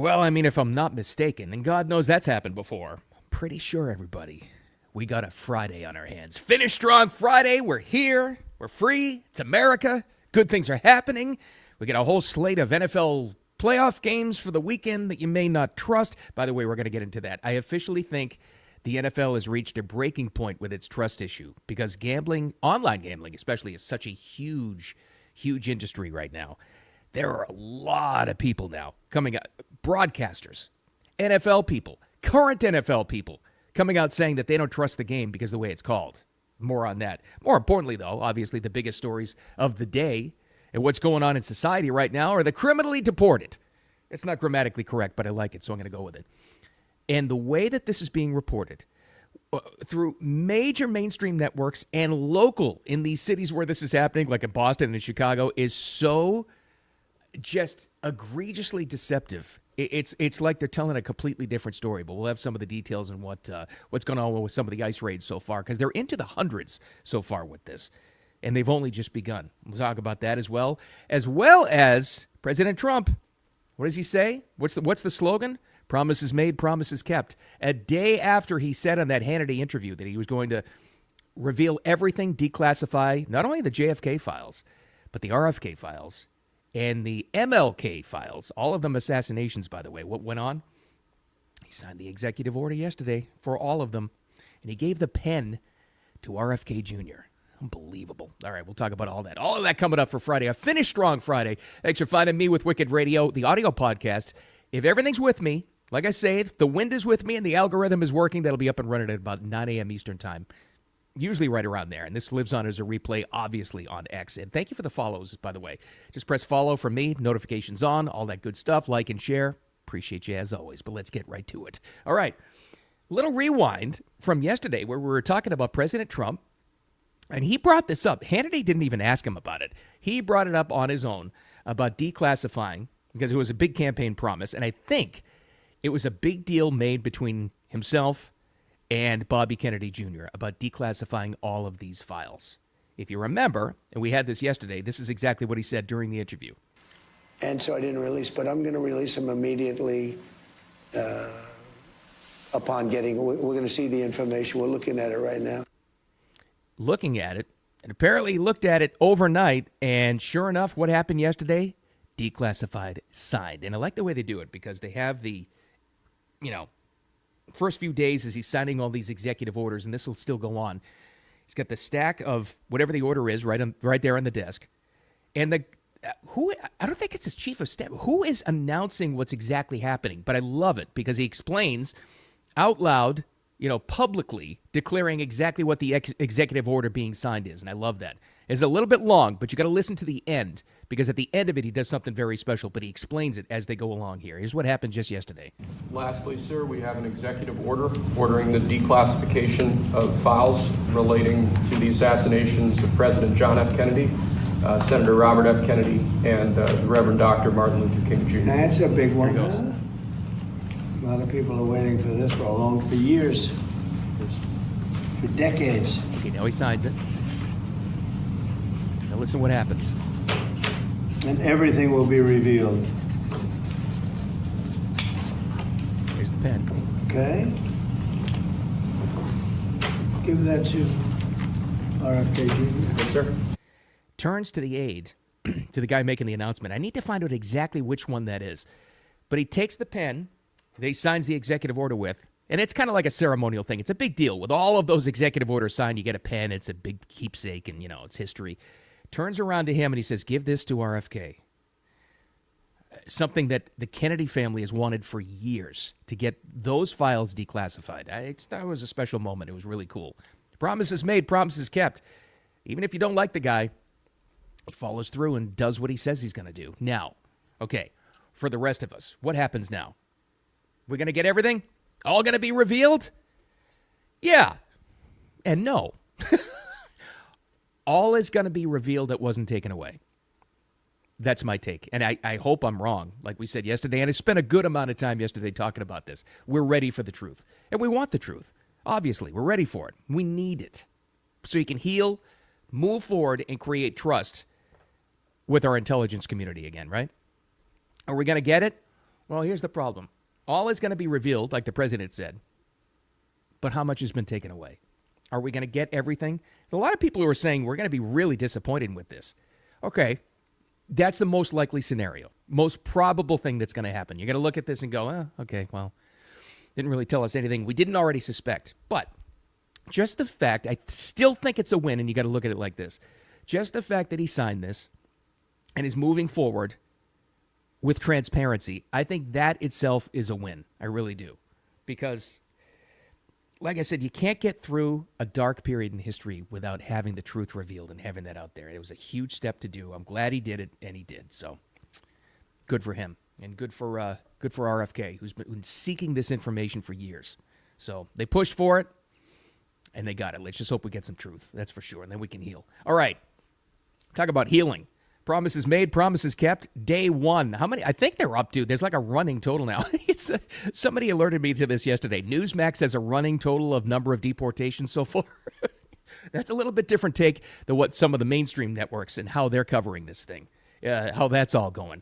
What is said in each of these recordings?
Well, I mean, if I'm not mistaken, and God knows that's happened before, I'm pretty sure, everybody, we got a Friday on our hands. Finish strong Friday. We're here. We're free. It's America. Good things are happening. We got a whole slate of NFL playoff games for the weekend that you may not trust. By the way, we're going to get into that. I officially think the NFL has reached a breaking point with its trust issue because gambling, online gambling especially, is such a huge, huge industry right now. There are a lot of people now coming out, broadcasters, NFL people, current NFL people, coming out saying that they don't trust the game because of the way it's called. More on that. More importantly, though, obviously the biggest stories of the day and what's going on in society right now are the criminally deported. It's not grammatically correct, but I like it, so I'm going to go with it. And the way that this is being reported through major mainstream networks and local in these cities where this is happening, like in Boston and Chicago, is so just egregiously deceptive. It's like they're telling a completely different story, but we'll have some of the details on what's going on with some of the ICE raids so far, because they're into the hundreds so far with this, and they've only just begun. We'll talk about that as well as President Trump. What does he say? What's the slogan? Promises made, promises kept. A day after he said on that Hannity interview that he was going to reveal everything, declassify not only the JFK files, but the RFK files, and the MLK files, all of them assassinations, by the way. What went on? He signed the executive order yesterday for all of them, and he gave the pen to RFK Jr. Unbelievable. All right, we'll talk about all that. All of that coming up for Friday. A Finish Strong Friday. Thanks for finding me with Wicked Radio, the audio podcast. If everything's with me, like I say, if the wind is with me and the algorithm is working, that'll be up and running at about 9 a.m. Eastern time. Usually right around there. And this lives on as a replay, obviously, on X. And thank you for the follows, by the way. Just press follow for me, notifications on, all that good stuff. Like and share. Appreciate you as always. But let's get right to it. All right. Little rewind from yesterday where we were talking about President Trump. And he brought this up. Hannity didn't even ask him about it. He brought it up on his own about declassifying because it was a big campaign promise. And I think it was a big deal made between himself and Bobby Kennedy Jr. about declassifying all of these files. If you remember, and we had this yesterday, this is exactly what he said during the interview. And so I didn't release, but I'm going to release them immediately upon getting, we're going to see the information. We're looking at it right now. Looking at it, and apparently looked at it overnight, and sure enough, what happened yesterday? Declassified, signed. And I like the way they do it because they have the, first few days as he's signing all these executive orders, and this will still go on. He's got the stack of whatever the order is right there on the desk. And I don't think it's his chief of staff. Who is announcing what's exactly happening? But I love it because he explains out loud, publicly declaring exactly what the executive order being signed is. And I love that. It's a little bit long, but you got to listen to the end because at the end of it, he does something very special, but he explains it as they go along here. Here's what happened just yesterday. Lastly, sir, we have an executive order ordering the declassification of files relating to the assassinations of President John F. Kennedy, Senator Robert F. Kennedy, and the Reverend Dr. Martin Luther King Jr. That's a big one. A lot of people are waiting for this for years, for decades. Okay, now he signs it. Now listen what happens. And everything will be revealed. Here's the pen. Okay. Give that to RFK Jr. Yes, sir. Turns to the aide, to the guy making the announcement. I need to find out exactly which one that is. But he takes the pen that he signs the executive order with, and it's kind of like a ceremonial thing. It's a big deal. With all of those executive orders signed, you get a pen. It's a big keepsake, and, it's history. Turns around to him, and he says, give this to RFK. Something that the Kennedy family has wanted for years, to get those files declassified. That was a special moment. It was really cool. Promises made, promises kept. Even if you don't like the guy, he follows through and does what he says he's going to do. Now, okay, for the rest of us, what happens now? We're going to get everything? All going to be revealed? Yeah. And no. All is going to be revealed that wasn't taken away. That's my take. And I hope I'm wrong, like we said yesterday. And I spent a good amount of time yesterday talking about this. We're ready for the truth. And we want the truth. Obviously, we're ready for it. We need it. So you can heal, move forward, and create trust with our intelligence community again, right? Are we going to get it? Well, here's the problem. All is going to be revealed, like the president said, but how much has been taken away? Are we going to get everything? There's a lot of people who are saying we're going to be really disappointed with this. Okay, that's the most likely scenario, most probable thing that's going to happen. You're going to look at this and go, okay, well, didn't really tell us anything we didn't already suspect. But just the fact, I still think it's a win, and you got to look at it like this. Just the fact that he signed this and is moving forward with transparency, I think that itself is a win. I really do. Because, like I said, you can't get through a dark period in history without having the truth revealed and having that out there. It was a huge step to do. I'm glad he did it, and he did. So, good for him. And good for RFK, who's been seeking this information for years. So, they pushed for it, and they got it. Let's just hope we get some truth. That's for sure, and then we can heal. All right. Talk about healing. Promises made, promises kept. Day one. How many? I think they're up to. There's like a running total now. Somebody alerted me to this yesterday. Newsmax has a running total of number of deportations so far. That's a little bit different take than what some of the mainstream networks and how they're covering this thing, how that's all going,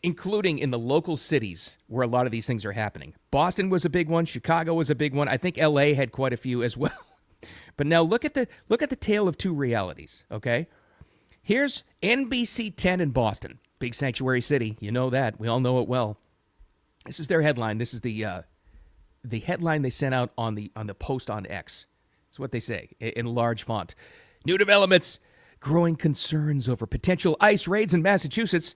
including in the local cities where a lot of these things are happening. Boston was a big one. Chicago was a big one. I think L.A. had quite a few as well. But now look at the tale of two realities, okay? Here's NBC 10 in Boston, big sanctuary city. You know that. We all know it well. This is their headline. This is the headline they sent out on the post on X. It's what they say in large font. New developments, growing concerns over potential ICE raids in Massachusetts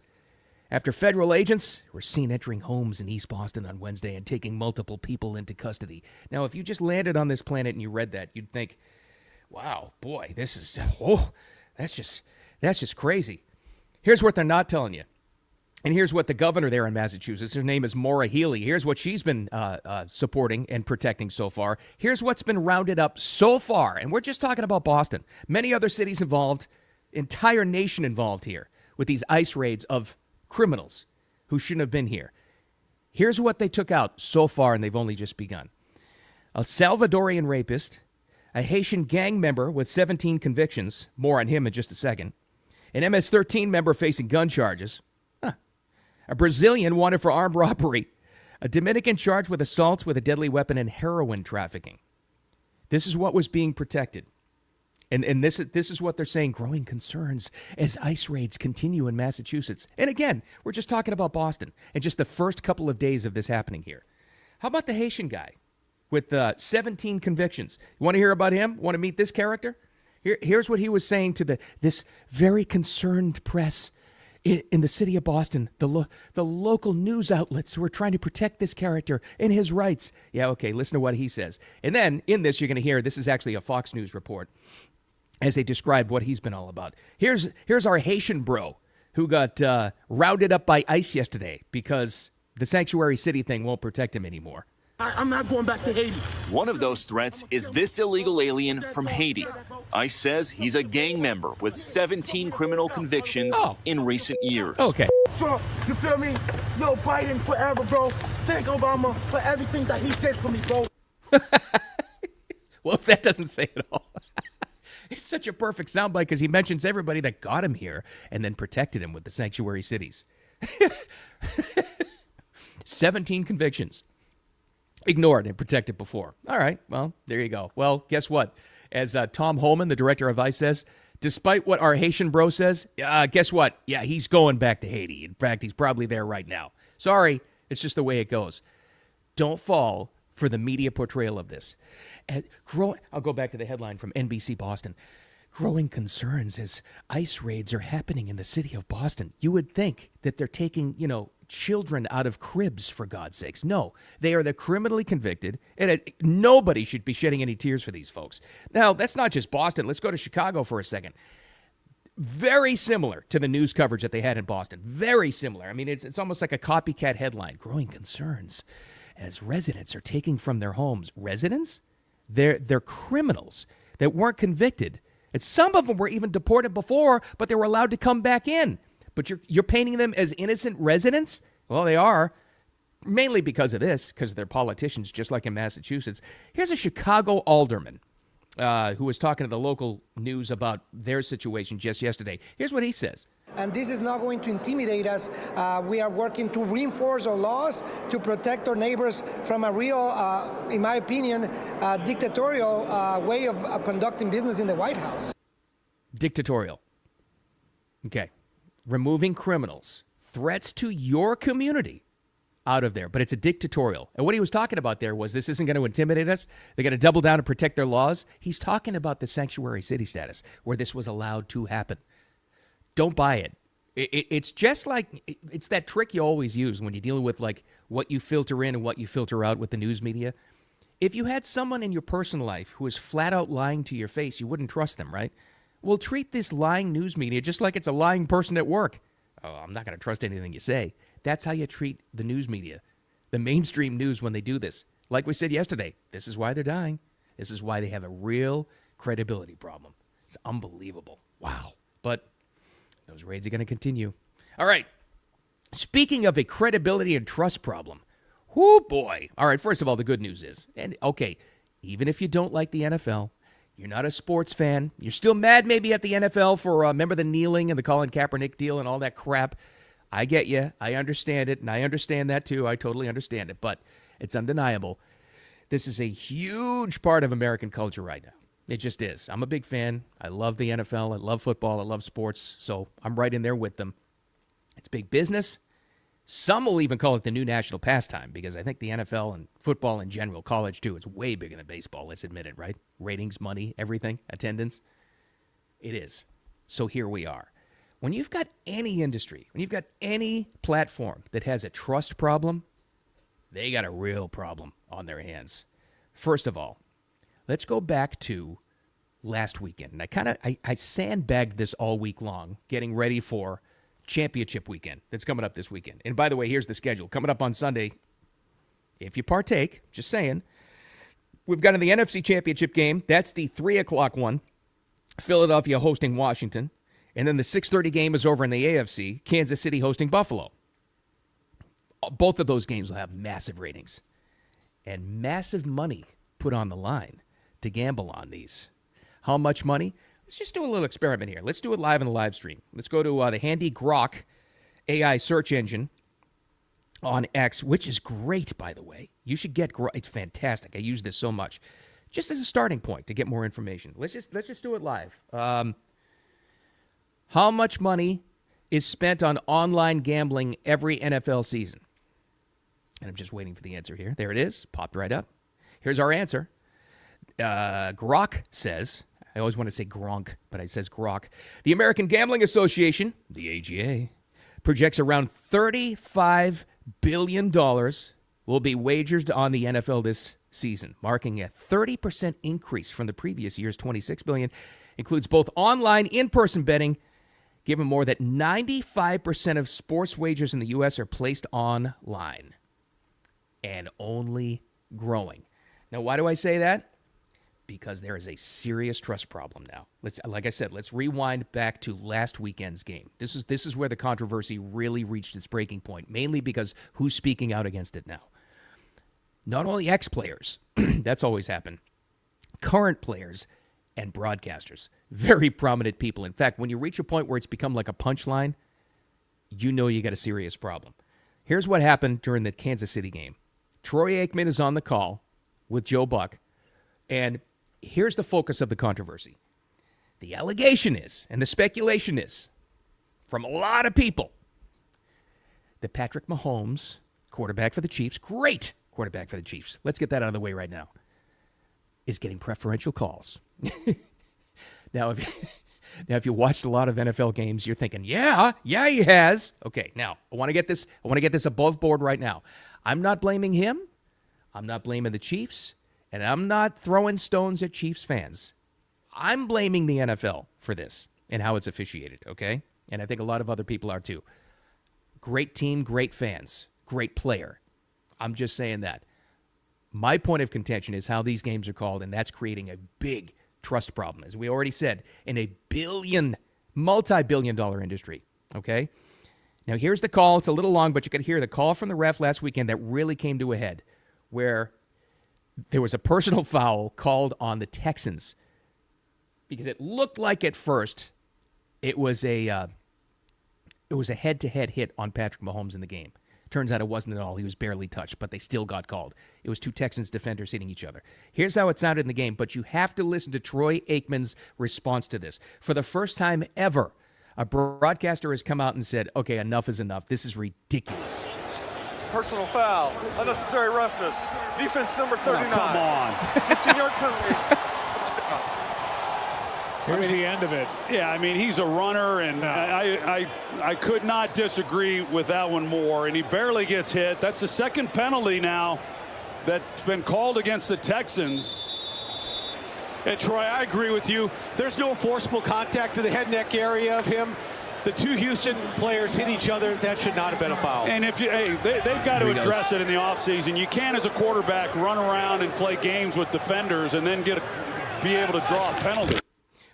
after federal agents were seen entering homes in East Boston on Wednesday and taking multiple people into custody. Now, if you just landed on this planet and you read that, you'd think, wow, boy, that's just crazy. Here's what they're not telling you. And here's what the governor there in Massachusetts, her name is Maura Healey. Here's what she's been supporting and protecting so far. Here's what's been rounded up so far. And we're just talking about Boston. Many other cities involved, entire nation involved here with these ICE raids of criminals who shouldn't have been here. Here's what they took out so far, and they've only just begun. A Salvadorian rapist, a Haitian gang member with 17 convictions, more on him in just a second, an MS-13 member facing gun charges, a Brazilian wanted for armed robbery, a Dominican charged with assault with a deadly weapon and heroin trafficking. This is what was being protected. And this is what they're saying, growing concerns as ICE raids continue in Massachusetts. And again, we're just talking about Boston and just the first couple of days of this happening here. How about the Haitian guy with 17 convictions? You want to hear about him? Want to meet this character? Here's what he was saying to this very concerned press in the city of Boston, the local news outlets who are trying to protect this character and his rights. Yeah, okay, listen to what he says. And then in this, you're going to hear, this is actually a Fox News report, as they describe what he's been all about. Here's our Haitian bro who got rounded up by ICE yesterday because the sanctuary city thing won't protect him anymore. I'm not going back to Haiti. One of those threats is this illegal alien from Haiti. ICE says he's a gang member with 17 criminal convictions in recent years. Okay. Trump, you feel me? Yo, Biden forever, bro. Thank Obama for everything that he did for me, bro. Well, if that doesn't say it all. It's such a perfect soundbite because he mentions everybody that got him here and then protected him with the sanctuary cities. 17 convictions. Ignored and protected before. All right, well, there you go. Well, guess what? As Tom Holman, the director of ICE, says, despite what our Haitian bro says, guess what? Yeah, he's going back to Haiti. In fact, he's probably there right now. Sorry, it's just the way it goes. Don't fall for the media portrayal of this. I'll go back to the headline from NBC Boston. Growing concerns as ICE raids are happening in the city of Boston. You would think that they're taking, children out of cribs, for God's sakes. No, they are the criminally convicted, and nobody should be shedding any tears for these folks. Now, that's not just Boston. Let's go to Chicago for a second. Very similar to the news coverage that they had in Boston. Very similar. I mean, it's almost like a copycat headline. Growing concerns as residents are taking from their homes. Residents? They're criminals that weren't convicted. And some of them were even deported before, but they were allowed to come back in. But you're painting them as innocent residents? Well, they are, mainly because of this, because they're politicians, just like in Massachusetts. Here's a Chicago alderman who was talking to the local news about their situation just yesterday. Here's what he says. And this is not going to intimidate us. We are working to reinforce our laws to protect our neighbors from a real, in my opinion, dictatorial way of conducting business in the White House. Dictatorial. Okay. Removing criminals, threats to your community out of there, but it's a dictatorial. And what he was talking about there was this isn't going to intimidate us. They're going to double down and protect their laws. He's talking about the sanctuary city status where this was allowed to happen. Don't buy it. It's just like, it's that trick you always use when you're dealing with like what you filter in and what you filter out with the news media. If you had someone in your personal life who is flat out lying to your face, you wouldn't trust them, right? Well, treat this lying news media just like it's a lying person at work. Oh, I'm not going to trust anything you say. That's how you treat the news media, the mainstream news when they do this. Like we said yesterday, this is why they're dying. This is why they have a real credibility problem. It's unbelievable. Wow. But those raids are going to continue. All right. Speaking of a credibility and trust problem, whoo boy. All right, first of all, the good news is, and okay, even if you don't like the NFL, you're not a sports fan, you're still mad maybe at the NFL for, remember the kneeling and the Colin Kaepernick deal and all that crap. I get you. I understand it, and I understand that too. I totally understand it, but it's undeniable. This is a huge part of American culture right now. It just is. I'm a big fan. I love the NFL. I love football. I love sports. So I'm right in there with them. It's big business. Some will even call it the new national pastime because I think the NFL and football in general, college too, it's way bigger than baseball. Let's admit it, right? Ratings, money, everything, attendance. It is. So here we are. When you've got any industry, when you've got any platform that has a trust problem, they got a real problem on their hands. First of all, let's go back to last weekend. And I sandbagged this all week long, getting ready for championship weekend that's coming up this weekend. And by the way, here's the schedule. Coming up on Sunday, if you partake, just saying, we've got in the NFC championship game. That's the 3 o'clock one. Philadelphia hosting Washington. And then the 6:30 game is over in the AFC. Kansas City hosting Buffalo. Both of those games will have massive ratings and massive money put on the line to gamble on these. How much money? Let's just do a little experiment here. Let's do it live in the live stream. Let's go to the handy Grok AI search engine on X, which is great, by the way. You should get Grok. It's fantastic. I use this so much. Just as a starting point to get more information. Let's just do it live. How much money is spent on online gambling every NFL season? And I'm just waiting for the answer here. There it is. Popped right up. Here's our answer. Grok says, I always want to say Gronk, but it says Grok. The American Gambling Association, the AGA, projects around $35 billion will be wagered on the NFL this season, marking a 30% increase from the previous year's $26 billion. Includes both online in-person betting, given more that 95% of sports wagers in the U.S. are placed online and only growing. Now, why do I say that? Because there is a serious trust problem now. Like I said, let's rewind back to last weekend's game. This is where the controversy really reached its breaking point, mainly because who's speaking out against it now? Not only ex-players, that's always happened, current players and broadcasters, very prominent people. In fact, when you reach a point where it's become like a punchline, you know you got a serious problem. Here's what happened during the Kansas City game. Troy Aikman is on the call with Joe Buck, and here's the focus of the controversy. The allegation is, and the speculation is, from a lot of people, that Patrick Mahomes, quarterback for the Chiefs, great quarterback for the Chiefs, let's get that out of the way right now, is getting preferential calls. Now, if you watched a lot of NFL games, you're thinking, yeah, he has. Okay, now I want to get this above board right now. I'm not blaming him. I'm not blaming the Chiefs, and I'm not throwing stones at Chiefs fans. I'm blaming the NFL for this and how it's officiated, okay? And I think a lot of other people are too. Great team, great fans, great player. I'm just saying that. My point of contention is how these games are called, and that's creating a big trust problem, as we already said, in a multi-billion-dollar industry, okay? Now, here's the call. It's a little long, but you could hear the call from the ref last weekend that really came to a head, where there was a personal foul called on the Texans because it looked like at first it was a It was a head-to-head hit on Patrick Mahomes in the game. Turns out it wasn't at all. He was barely touched, but they still got called. It was two Texans defenders hitting each other. Here's how it sounded in the game, but you have to listen to Troy Aikman's response to this. For the first time ever, a broadcaster has come out and said, okay, enough is enough. This is ridiculous. Personal foul, unnecessary roughness, defense number 39. Oh, come on. 15-yard penalty. Here's the end of it. Yeah, I mean, he's a runner, and I could not disagree with that one more, and he barely gets hit. That's the second penalty now that's been called against the Texans. And Troy, I agree with you. There's no forcible contact to the head neck area of him. The two Houston players hit each other. That should not have been a foul. And if you, they've got to address it in the offseason. You can't, as a quarterback, run around and play games with defenders and then be able to draw a penalty.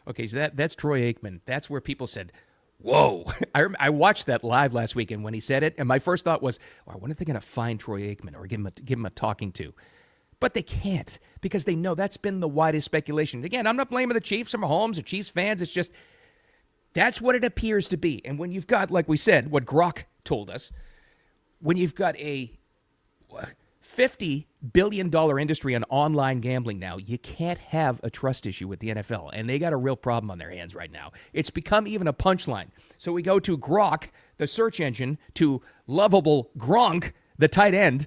Okay, so that's Troy Aikman. That's where people said, whoa. I watched that live last weekend when he said it, and my first thought was, I wonder if they're going to find Troy Aikman or give him a talking to. But they can't, because they know that's been the widest speculation. Again, I'm not blaming the Chiefs or Mahomes or Chiefs fans. It's just that's what it appears to be. And when you've got, like we said, what Grok told us, when you've got a $50 billion industry on online gambling now, you can't have a trust issue with the NFL. And they got a real problem on their hands right now. It's become even a punchline. So we go to Grok, the search engine, to lovable Gronk, the tight end.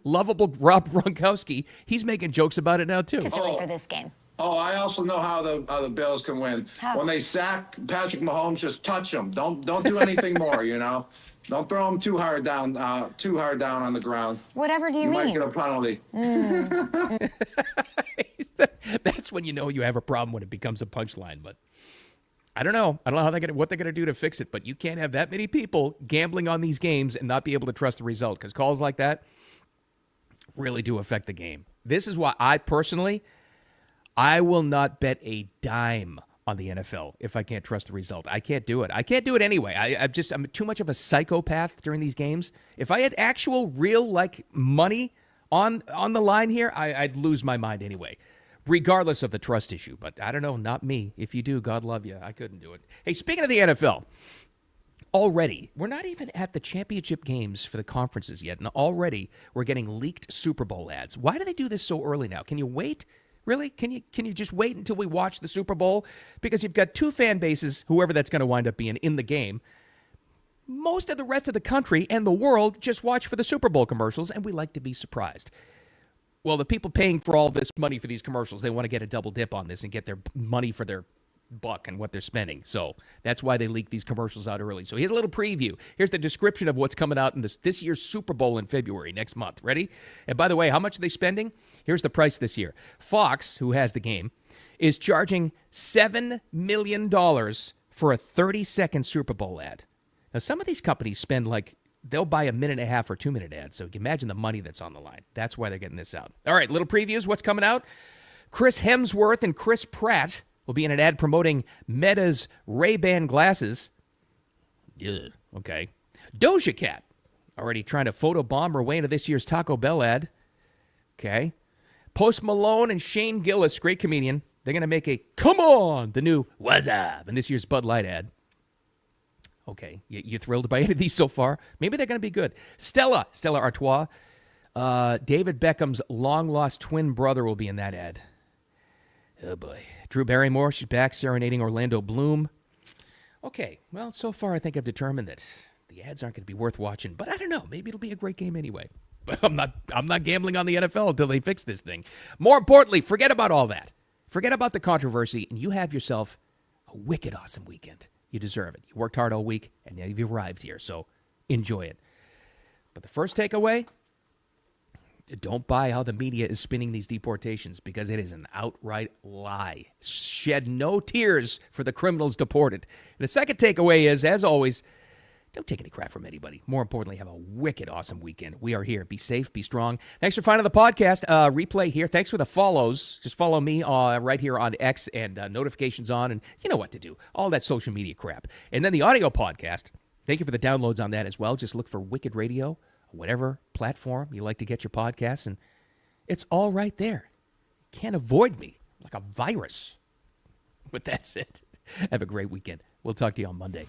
Lovable Rob Gronkowski. He's making jokes about it now, too. To Philly for this game. Oh, I also know how the Bills can win. How? When they sack Patrick Mahomes, just touch him. Don't do anything more, you know. Don't throw him too hard down on the ground. Whatever do you mean? You might get a penalty. That's when you know you have a problem, when it becomes a punchline. But I don't know. I don't know what they're gonna do to fix it. But you can't have that many people gambling on these games and not be able to trust the result, because calls like that really do affect the game. This is why I will not bet a dime on the NFL if I can't trust the result. I can't do it. I can't do it anyway. I'm too much of a psychopath during these games. If I had actual real money on the line here, I'd lose my mind anyway, regardless of the trust issue. But I don't know, not me. If you do, God love you. I couldn't do it. Hey, speaking of the NFL, already, we're not even at the championship games for the conferences yet, and already we're getting leaked Super Bowl ads. Why do they do this so early now? Can you wait? Really? Can you just wait until we watch the Super Bowl? Because you've got two fan bases, whoever that's going to wind up being in the game. Most of the rest of the country and the world just watch for the Super Bowl commercials, and we like to be surprised. Well, the people paying for all this money for these commercials, they want to get a double dip on this and get their money for their buck and what they're spending. So that's why they leak these commercials out early. So here's a little preview. Here's the description of what's coming out in this year's Super Bowl in February, next month. Ready? And by the way, how much are they spending? Here's the price this year. Fox, who has the game, is charging $7 million for a 30-second Super Bowl ad. Now, some of these companies spend they'll buy a 1.5 or 2-minute ads. So you can imagine the money that's on the line. That's why they're getting this out. All right, little previews. What's coming out? Chris Hemsworth and Chris Pratt will be in an ad promoting Meta's Ray-Ban glasses. Ugh, okay. Doja Cat, already trying to photobomb her way into this year's Taco Bell ad. Okay. Post Malone and Shane Gillis, great comedian, they're going to make a "Come On," the new "What's Up" in this year's Bud Light ad. Okay. You thrilled by any of these so far? Maybe they're going to be good. Stella Artois, David Beckham's long-lost twin brother will be in that ad. Oh, boy. Drew Barrymore, she's back serenading Orlando Bloom. Okay, well, so far I think I've determined that the ads aren't going to be worth watching, but I don't know. Maybe it'll be a great game anyway. But I'm not gambling on the NFL until they fix this thing. More importantly, forget about all that. Forget about the controversy, and you have yourself a wicked awesome weekend. You deserve it. You worked hard all week, and now you've arrived here, so enjoy it. But the first takeaway, don't buy how the media is spinning these deportations, because it is an outright lie. Shed no tears for the criminals deported. And the second takeaway is, as always, don't take any crap from anybody. More importantly, have a wicked awesome weekend. We are here. Be safe. Be strong. Thanks for finding the podcast. Replay here. Thanks for the follows. Just follow me right here on X, and notifications on, and you know what to do. All that social media crap. And then the audio podcast. Thank you for the downloads on that as well. Just look for Wicked Radio, whatever platform you like to get your podcasts, and it's all right there. Can't avoid me like a virus. But that's it. Have a great weekend. We'll talk to you on Monday.